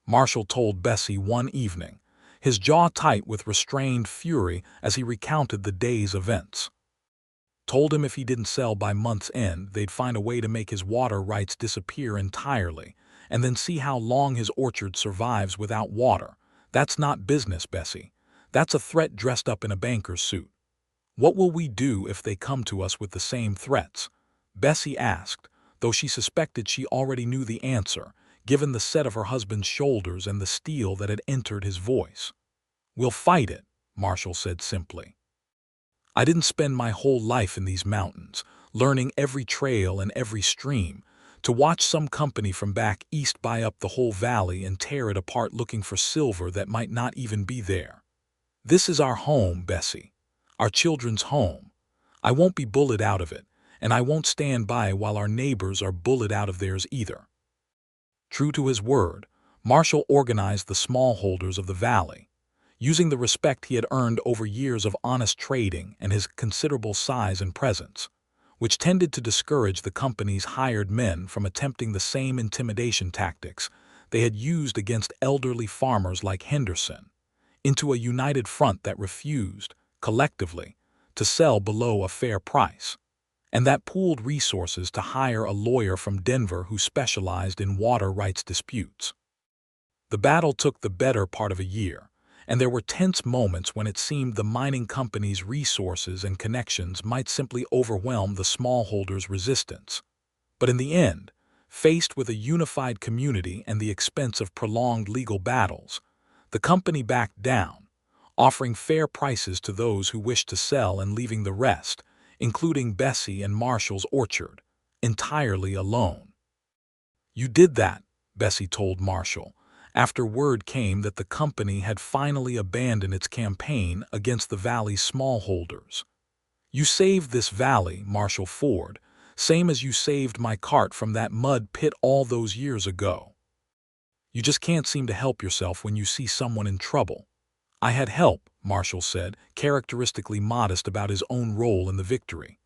Marshall told Bessie one evening, his jaw tight with restrained fury as he recounted the day's events. Told him if he didn't sell by month's end, they'd find a way to make his water rights disappear entirely, and then see how long his orchard survives without water. That's not business, Bessie. That's a threat dressed up in a banker's suit. What will we do if they come to us with the same threats? Bessie asked, though she suspected she already knew the answer, given the set of her husband's shoulders and the steel that had entered his voice. "We'll fight it," Marshall said simply. "I didn't spend my whole life in these mountains, learning every trail and every stream, to watch some company from back east buy up the whole valley and tear it apart looking for silver that might not even be there. This is our home, Bessie, our children's home. I won't be bullied out of it, and I won't stand by while our neighbors are bullied out of theirs either." True to his word, Marshall organized the smallholders of the valley, using the respect he had earned over years of honest trading and his considerable size and presence, which tended to discourage the company's hired men from attempting the same intimidation tactics they had used against elderly farmers like Henderson, into a united front that refused, collectively, to sell below a fair price, and that pooled resources to hire a lawyer from Denver who specialized in water rights disputes. The battle took the better part of a year, and there were tense moments when it seemed the mining company's resources and connections might simply overwhelm the smallholders' resistance. But in the end, faced with a unified community and the expense of prolonged legal battles, the company backed down, offering fair prices to those who wished to sell and leaving the rest, including Bessie and Marshall's orchard, entirely alone. "You did that," Bessie told Marshall, after word came that the company had finally abandoned its campaign against the valley's smallholders. "You saved this valley, Marshall Ford, same as you saved my cart from that mud pit all those years ago. You just can't seem to help yourself when you see someone in trouble." "I had help," Marshall said, characteristically modest about his own role in the victory.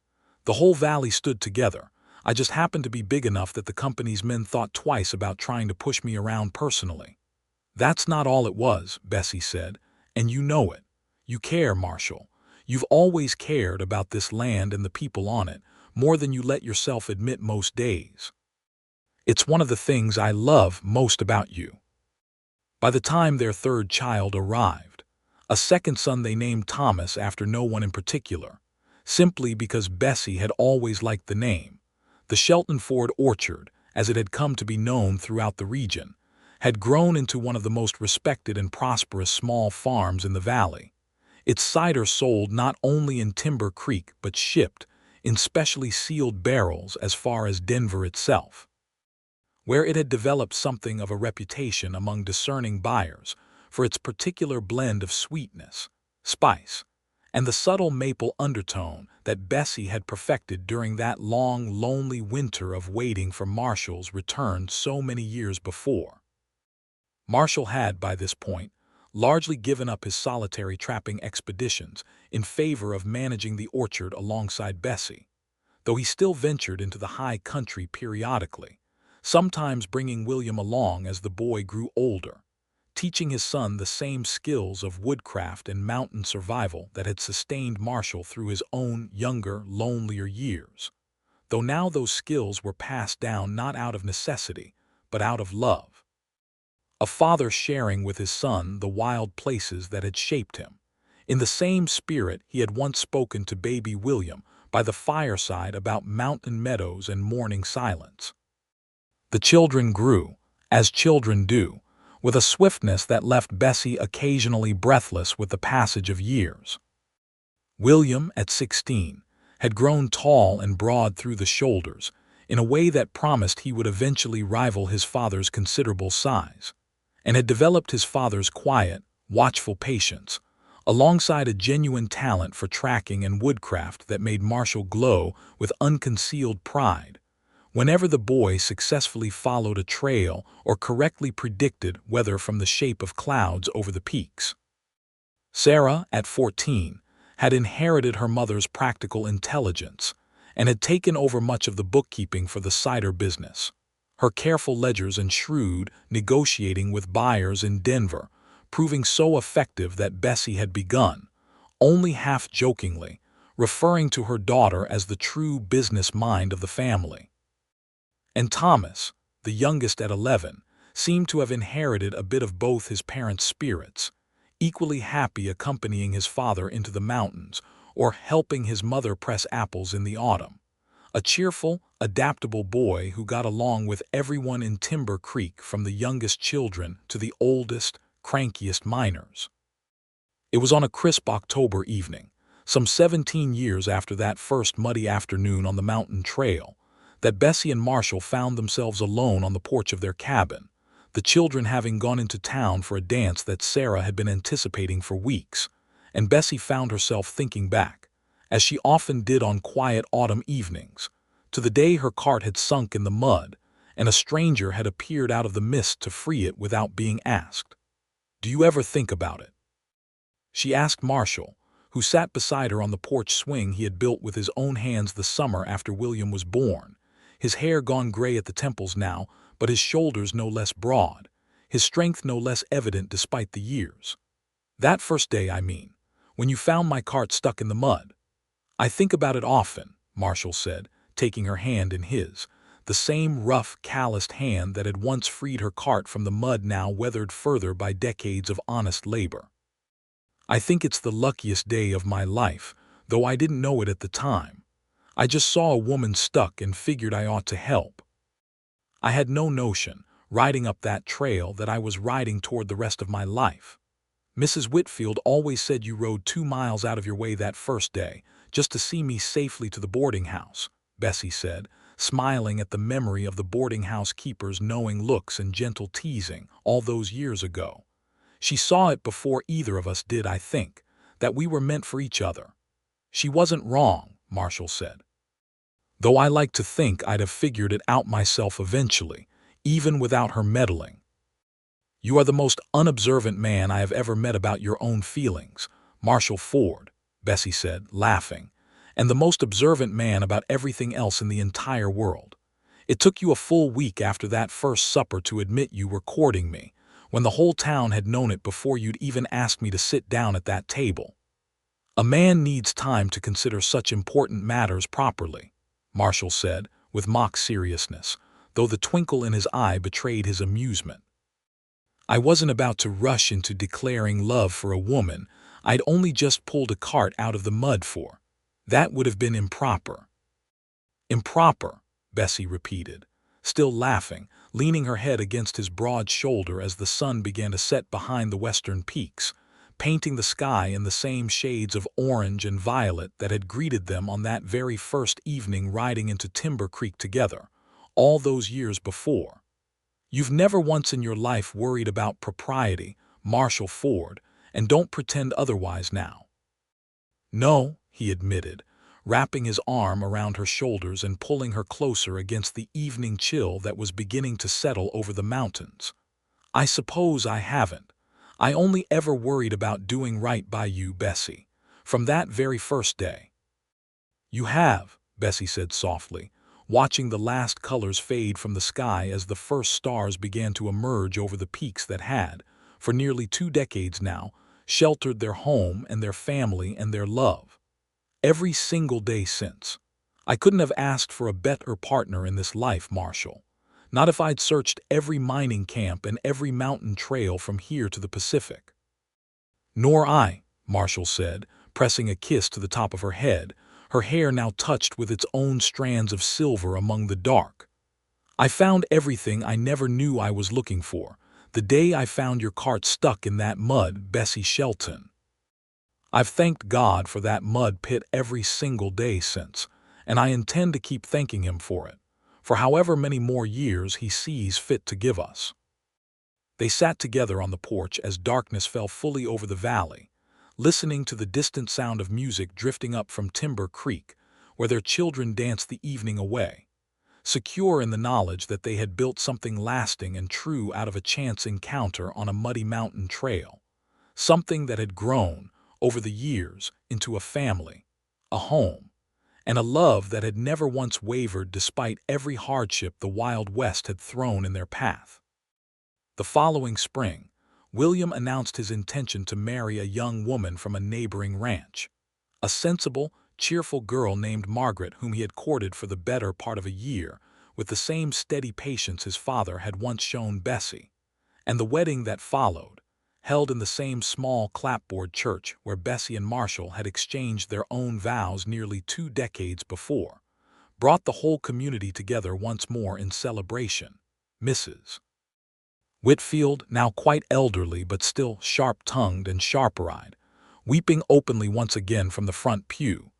"The whole valley stood together. I just happened to be big enough that the company's men thought twice about trying to push me around personally." "That's not all it was," Bessie said, "and you know it. You care, Marshall. You've always cared about this land and the people on it, more than you let yourself admit most days. It's one of the things I love most about you." By the time their third child arrived, a second son they named Thomas after no one in particular, simply because Bessie had always liked the name, the Shelton Ford Orchard, as it had come to be known throughout the region, had grown into one of the most respected and prosperous small farms in the valley. Its cider sold not only in Timber Creek but shipped in specially sealed barrels as far as Denver itself, where it had developed something of a reputation among discerning buyers for its particular blend of sweetness, spice, and the subtle maple undertone that Bessie had perfected during that long, lonely winter of waiting for Marshall's return so many years before. Marshall had, by this point, largely given up his solitary trapping expeditions in favor of managing the orchard alongside Bessie, though he still ventured into the high country periodically, sometimes bringing William along as the boy grew older, teaching his son the same skills of woodcraft and mountain survival that had sustained Marshall through his own younger, lonelier years, though now those skills were passed down not out of necessity, but out of love. A father sharing with his son the wild places that had shaped him, in the same spirit he had once spoken to baby William by the fireside about mountain meadows and morning silence. The children grew, as children do, with a swiftness that left Bessie occasionally breathless with the passage of years. William, at 16, had grown tall and broad through the shoulders, in a way that promised he would eventually rival his father's considerable size, and had developed his father's quiet, watchful patience, alongside a genuine talent for tracking and woodcraft that made Marshall glow with unconcealed pride whenever the boy successfully followed a trail or correctly predicted weather from the shape of clouds over the peaks. Sarah, at 14, had inherited her mother's practical intelligence and had taken over much of the bookkeeping for the cider business. Her careful ledgers and shrewd negotiating with buyers in Denver proving so effective that Bessie had begun, only half-jokingly, referring to her daughter as the true business mind of the family. And Thomas, the youngest at 11, seemed to have inherited a bit of both his parents' spirits, equally happy accompanying his father into the mountains or helping his mother press apples in the autumn. A cheerful, adaptable boy who got along with everyone in Timber Creek from the youngest children to the oldest, crankiest miners. It was on a crisp October evening, some 17 years after that first muddy afternoon on the mountain trail, that Bessie and Marshall found themselves alone on the porch of their cabin, the children having gone into town for a dance that Sarah had been anticipating for weeks, and Bessie found herself thinking back, as she often did on quiet autumn evenings, to the day her cart had sunk in the mud and a stranger had appeared out of the mist to free it without being asked. "Do you ever think about it?" she asked Marshall, who sat beside her on the porch swing he had built with his own hands the summer after William was born, his hair gone gray at the temples now, but his shoulders no less broad, his strength no less evident despite the years. "That first day, I mean, when you found my cart stuck in the mud." "I think about it often," Marshall said, taking her hand in his, the same rough, calloused hand that had once freed her cart from the mud now weathered further by decades of honest labor. "I think it's the luckiest day of my life, though I didn't know it at the time. I just saw a woman stuck and figured I ought to help. I had no notion, riding up that trail, that I was riding toward the rest of my life. Mrs. Whitfield always said you rode 2 miles out of your way that first day, just to see me safely to the boarding house," Bessie said, smiling at the memory of the boarding house keeper's knowing looks and gentle teasing all those years ago. "She saw it before either of us did, I think, that we were meant for each other." "She wasn't wrong," Marshall said. "Though I like to think I'd have figured it out myself eventually, even without her meddling." "You are the most unobservant man I have ever met about your own feelings, Marshall Ford," Bessie said, laughing, "and the most observant man about everything else in the entire world. It took you a full week after that first supper to admit you were courting me, when the whole town had known it before you'd even asked me to sit down at that table." "A man needs time to consider such important matters properly," Marshall said, with mock seriousness, though the twinkle in his eye betrayed his amusement. "I wasn't about to rush into declaring love for a woman I'd only just pulled a cart out of the mud for. That would have been improper." "Improper," Bessie repeated, still laughing, leaning her head against his broad shoulder as the sun began to set behind the western peaks, painting the sky in the same shades of orange and violet that had greeted them on that very first evening riding into Timber Creek together, all those years before. "You've never once in your life worried about propriety, Marshall Ford, and don't pretend otherwise now." "No," he admitted, wrapping his arm around her shoulders and pulling her closer against the evening chill that was beginning to settle over the mountains. "I suppose I haven't. I only ever worried about doing right by you, Bessie, from that very first day." "You have," Bessie said softly, watching the last colors fade from the sky as the first stars began to emerge over the peaks that had, for nearly 2 decades now, sheltered their home and their family and their love. "Every single day since. I couldn't have asked for a better partner in this life, Marshall. Not if I'd searched every mining camp and every mountain trail from here to the Pacific." "Nor I," Marshall said, pressing a kiss to the top of her head, her hair now touched with its own strands of silver among the dark. "I found everything I never knew I was looking for, the day I found your cart stuck in that mud, Bessie Shelton. I've thanked God for that mud pit every single day since, and I intend to keep thanking Him for it, for however many more years He sees fit to give us." They sat together on the porch as darkness fell fully over the valley, listening to the distant sound of music drifting up from Timber Creek, where their children danced the evening away, secure in the knowledge that they had built something lasting and true out of a chance encounter on a muddy mountain trail, something that had grown, over the years, into a family, a home, and a love that had never once wavered despite every hardship the Wild West had thrown in their path. The following spring, William announced his intention to marry a young woman from a neighboring ranch, a sensible, cheerful girl named Margaret whom he had courted for the better part of a year with the same steady patience his father had once shown Bessie, and the wedding that followed, held in the same small clapboard church where Bessie and Marshall had exchanged their own vows nearly 2 decades before, brought the whole community together once more in celebration. Mrs. Whitfield, now quite elderly but still sharp-tongued and sharper-eyed, weeping openly once again from the front pew,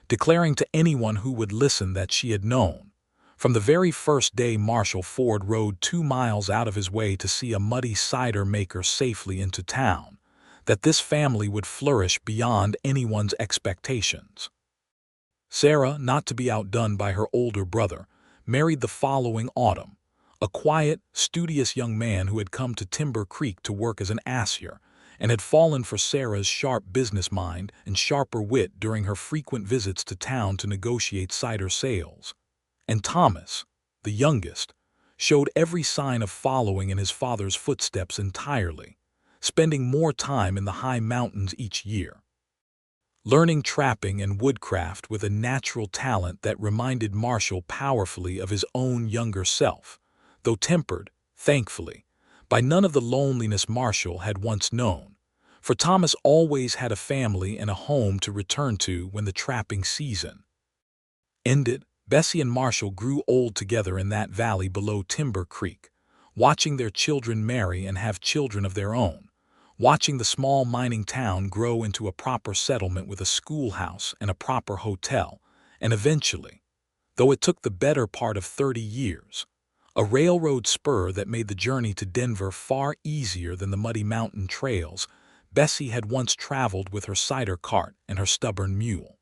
declaring to anyone who would listen that she had known, from the very first day Marshall Ford rode 2 miles out of his way to see a muddy cider maker safely into town, that this family would flourish beyond anyone's expectations. Sarah, not to be outdone by her older brother, married the following autumn, a quiet, studious young man who had come to Timber Creek to work as an assier, and had fallen for Sarah's sharp business mind and sharper wit during her frequent visits to town to negotiate cider sales. And Thomas, the youngest, showed every sign of following in his father's footsteps entirely, spending more time in the high mountains each year. Learning trapping and woodcraft with a natural talent that reminded Marshall powerfully of his own younger self, though tempered, thankfully, by none of the loneliness Marshall had once known, for Thomas always had a family and a home to return to when the trapping season ended. Bessie and Marshall grew old together in that valley below Timber Creek, watching their children marry and have children of their own, watching the small mining town grow into a proper settlement with a schoolhouse and a proper hotel, and eventually, though it took the better part of 30 years, a railroad spur that made the journey to Denver far easier than the muddy mountain trails Bessie had once traveled with her cider cart and her stubborn mule.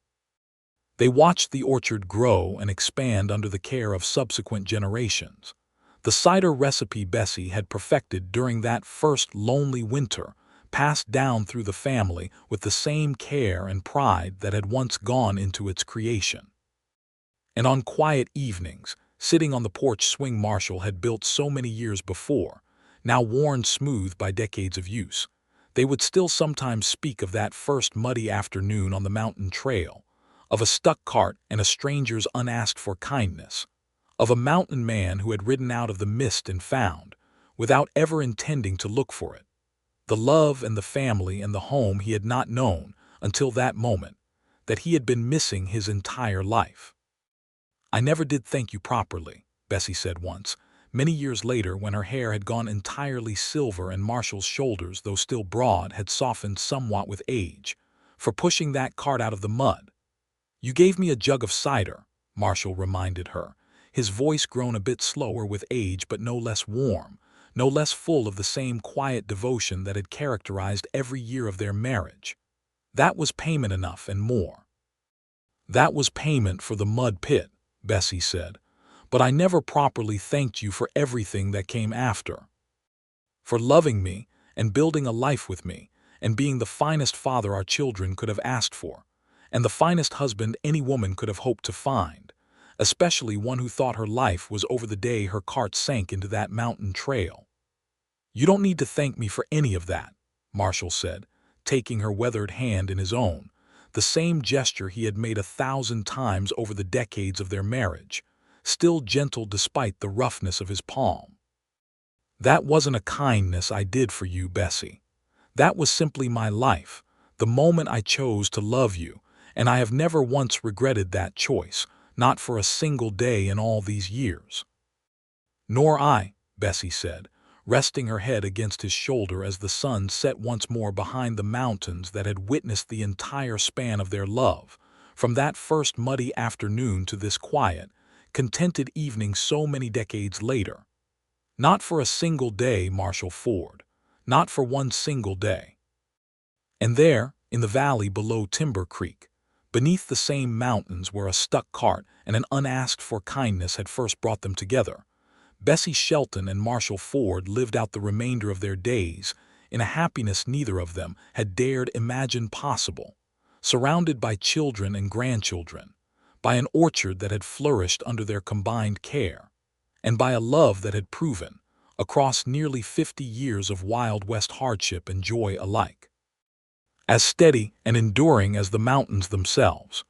They watched the orchard grow and expand under the care of subsequent generations. The cider recipe Bessie had perfected during that first lonely winter passed down through the family with the same care and pride that had once gone into its creation. And on quiet evenings, sitting on the porch swing Marshall had built so many years before, now worn smooth by decades of use, they would still sometimes speak of that first muddy afternoon on the mountain trail, of a stuck cart and a stranger's unasked-for kindness, of a mountain man who had ridden out of the mist and found, without ever intending to look for it, the love and the family and the home he had not known until that moment, that he had been missing his entire life. "I never did thank you properly," Bessie said once, many years later when her hair had gone entirely silver and Marshall's shoulders, though still broad, had softened somewhat with age, "for pushing that cart out of the mud. You gave me a jug of cider," Marshall reminded her, his voice grown a bit slower with age but no less warm, no less full of the same quiet devotion that had characterized every year of their marriage. "That was payment enough and more." "That was payment for the mud pit," Bessie said, "but I never properly thanked you for everything that came after. For loving me and building a life with me and being the finest father our children could have asked for, and the finest husband any woman could have hoped to find, especially one who thought her life was over the day her cart sank into that mountain trail." "You don't need to thank me for any of that," Marshall said, taking her weathered hand in his own, the same gesture he had made 1,000 times over the decades of their marriage, still gentle despite the roughness of his palm. "That wasn't a kindness I did for you, Bessie. That was simply my life, the moment I chose to love you, and I have never once regretted that choice, not for a single day in all these years." "Nor I," Bessie said, resting her head against his shoulder as the sun set once more behind the mountains that had witnessed the entire span of their love, from that first muddy afternoon to this quiet, contented evening so many decades later. "Not for a single day, Marshall Ford, not for one single day." And there, in the valley below Timber Creek, beneath the same mountains where a stuck cart and an unasked-for kindness had first brought them together, Bessie Shelton and Marshall Ford lived out the remainder of their days in a happiness neither of them had dared imagine possible, surrounded by children and grandchildren, by an orchard that had flourished under their combined care, and by a love that had proven, across nearly 50 years of Wild West hardship and joy alike, as steady and enduring as the mountains themselves.